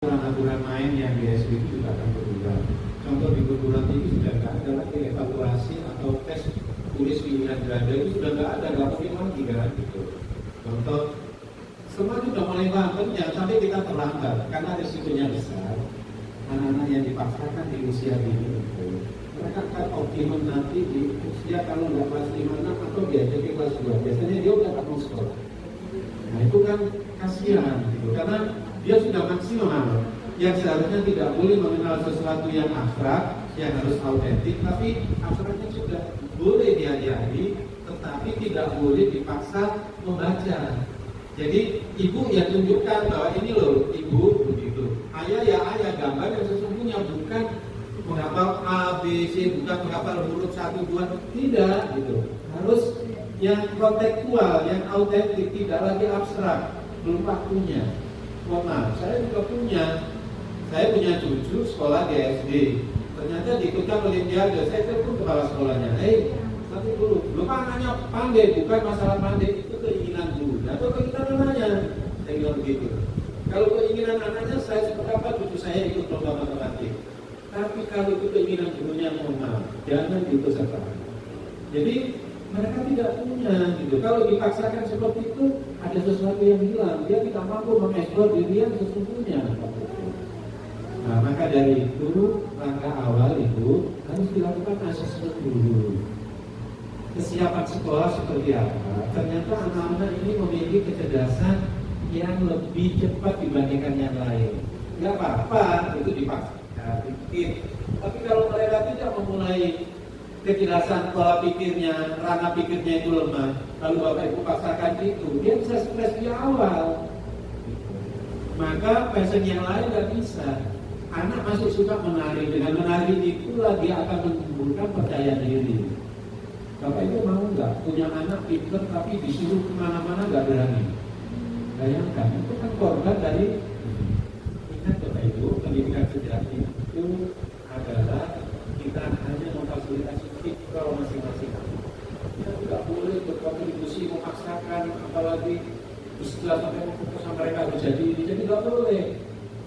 aturan main yang di SD itu juga akan berubah. Contoh di perguruan tinggi sudah nggak ada lagi evaluasi atau tes tulis pilihan ganda, itu sudah nggak ada, nggak mungkin lagi kan gitu. Contoh, semua itu sudah mulai paham, jangan sampai kita terlambat karena risikonya besar. Anak-anak yang dipaksakan di usia ini itu, mereka akan optimum nanti di usia kalau nggak kelas 5 atau diajak ke kelas 2. Biasanya dia udah akan sekolah. Nah itu kan kasihan gitu, karena dia sudah maksimal yang seharusnya tidak boleh mengenal sesuatu yang abstrak, yang harus autentik, tapi abstraknya sudah boleh diajari, tetapi tidak boleh dipaksa membaca. Jadi ibu yang tunjukkan bahwa ini loh ibu begitu, ayah ya ayah, gambar yang sesungguhnya bukan menghafal A, B, C, bukan menghafal huruf 1, 2, tidak gitu. Harus yang kontekstual, yang autentik, tidak lagi abstrak. Belum waktunya. Maaf, saya juga saya punya cucu sekolah di SD. Ternyata diikutkan olimpiade. Saya telepon kepala sekolahnya, tapi dulu, belum anaknya pandai, bukan masalah pandai, itu keinginan guru atau keinginan anaknya. Saya bilang begitu. Kalau keinginan anaknya, saya seperti apa cucu saya ikut lomba matematik. Tapi kalau itu keinginan gurunya, mohon maaf, jangan diikut sertakan. Jadi mereka tidak punya gitu. Kalau dipaksakan seperti itu, ada sesuatu yang hilang. Dia tidak mampu mengeksplor diri yang sesungguhnya. Nah, maka dari itu langkah awal itu harus dilakukan asesmen dulu. Kesiapan sekolah seperti apa? Ternyata anak-anak ini memiliki kecerdasan yang lebih cepat dibandingkan yang lain. Nggak apa-apa, itu dipaksakan, dikit. Tapi kalau mereka tidak memulai kejelasan pola pikirnya, ranah pikirnya itu lemah, lalu Bapak Ibu paksakan itu, dia bisa stres di awal. Maka passion yang lain nggak bisa. Anak masih suka menari, dengan menari itulah dia akan menumbuhkan percaya diri. Bapak Ibu mau nggak punya anak pintar tapi disuruh kemana-mana nggak berani? Bayangkan, itu kan korban dari. Ingat Bapak Ibu, pendidikan sejati itu adalah kita hanya memfasilitasi fitrah masing-masing. Kita tidak boleh berkontribusi memaksakan, apalagi istilah sampai keputusan mereka harus jadi ini, jadi tidak boleh.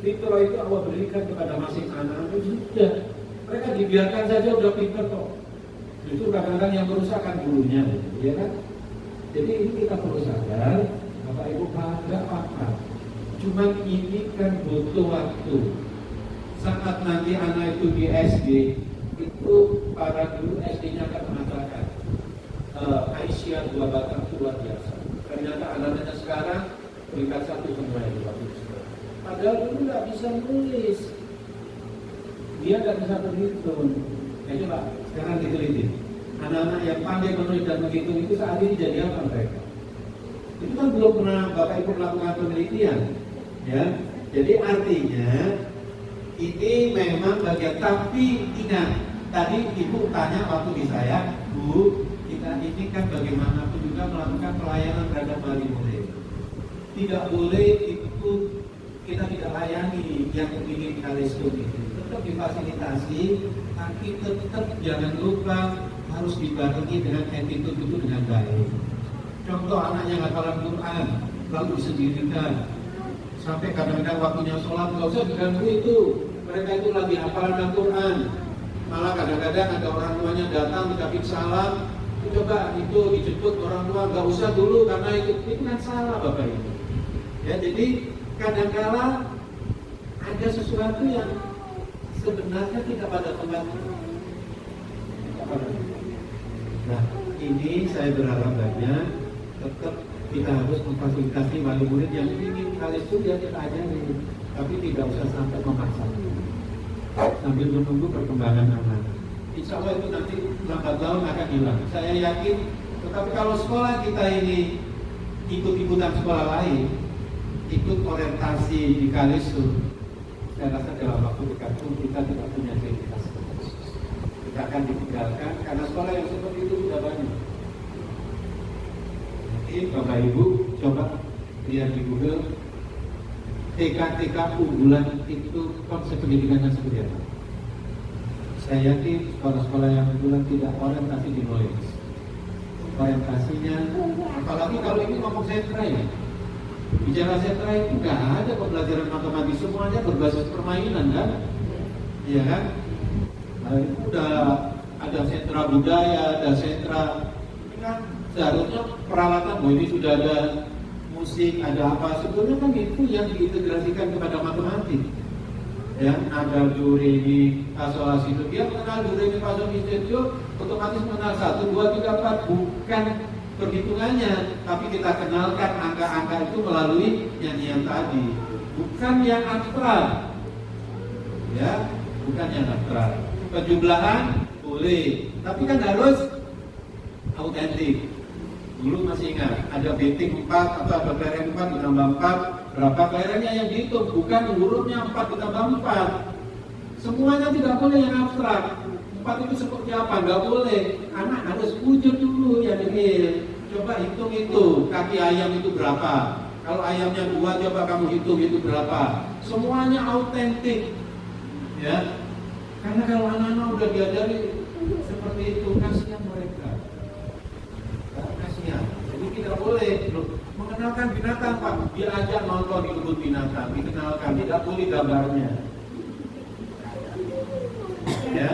Fitrah itu Allah berikan kepada masing anak itu sudah. Mereka dibiarkan saja udah pintar kok. Justru kadang-kadang yang merusakkan gurunya, ya kan? Jadi ini kita perlu sadar, Bapak Ibu nggak apa-apa. Cuman ini kan butuh waktu. Saat nanti anak itu di SD, itu para guru SD-nya akan mengatakan Aisyah 2 batang itu luar biasa. Ternyata anak-anaknya sekarang peringkat 1 semua itu waktu itu. Padahal dulu nggak bisa nulis, dia nggak bisa berhitung. Coba sekarang diteliti. Anak-anak yang pandai menulis dan menghitung itu saat ini jadi apa mereka? Itu kan belum pernah Bapak Ibu melakukan penelitian, ya. Jadi artinya ini memang bagian, tapi ingat, tadi Ibu tanya waktu di saya, Bu, kita ini kan bagaimanapun juga melakukan pelayanan terhadap wali murid. Tidak boleh itu kita tidak layani yang ingin kalistum itu. Tetap difasilitasi, tapi tetap jangan lupa harus dibarengi dengan attitude itu dengan baik. Contoh anaknya hafalan Quran, lalu disendirikan. Sampai kadang-kadang waktunya sholat, nggak usah diganggu itu. Mereka itu lagi hafalan Al-Quran. Malah kadang-kadang ada orang tuanya datang ucapin salam, coba itu dijemput orang tua, nggak usah dulu karena itu kan salah Bapak Ibu. Ya, jadi kadang-kala ada sesuatu yang sebenarnya tidak pada tempatnya. Nah, ini saya berharap banyak tetap kita harus memfasilitasi wali murid yang ingin kalistum ya kita ajari, tapi tidak usah sampai memaksa. Sambil menunggu perkembangan anak. Insya Allah itu nanti lambat laun akan hilang. Saya yakin. Tetapi kalau sekolah kita ini ikut-ikutan sekolah lain, ikut orientasi di kalistum, saya rasa dalam waktu dekat pun kita tidak punya identitas. Kita akan ditinggalkan karena sekolah yang seperti itu sudah banyak. Jadi Bapak Ibu coba lihat di Google TK-TK unggulan itu konsep pendidikannya seperti apa. Saya yakin sekolah-sekolah yang unggulan tidak orientasi di knowledge. Orientasinya, apalagi kalau ini ngomong sentra ya. Bicara sentra itu nggak ada pembelajaran matematis, semuanya berbasis permainan kan, iya kan? Nah, itu udah ada sentra budaya, ada sentra, ini kan seharusnya peralatan, ini sudah ada musik, ada apa, sebetulnya kan itu yang diintegrasikan kepada matematik. Ya, ada do re mi fa sol la si do, dia mengenal do re mi fa sol la si do, otomatis mengenal 1, 2, 3, 4, bukan perhitungannya, tapi kita kenalkan angka-angka itu melalui nyanyian tadi, bukan yang abstrak, ya, bukan yang abstrak. Penjumlahan boleh, tapi kan harus autentik. Dulu masih ingat, ada betting 4 atau ada kelereng 4 ditambah 4, berapa kelerengnya yang dihitung, bukan hurufnya 4 ditambah 4. Semuanya tidak boleh yang abstrak. 4 itu seperti apa? Nggak boleh. Anak harus wujud dulu yang real. Coba hitung itu, kaki ayam itu berapa? Kalau ayamnya 2, coba kamu hitung itu berapa? Semuanya autentik. Ya. Karena kalau anak-anak udah diajari seperti itu, kasihan mereka. Kasihan. Jadi tidak boleh mengenalkan binatang, Pak. Diajak nonton di kebun binatang, dikenalkan, tidak boleh gambarnya. Ya.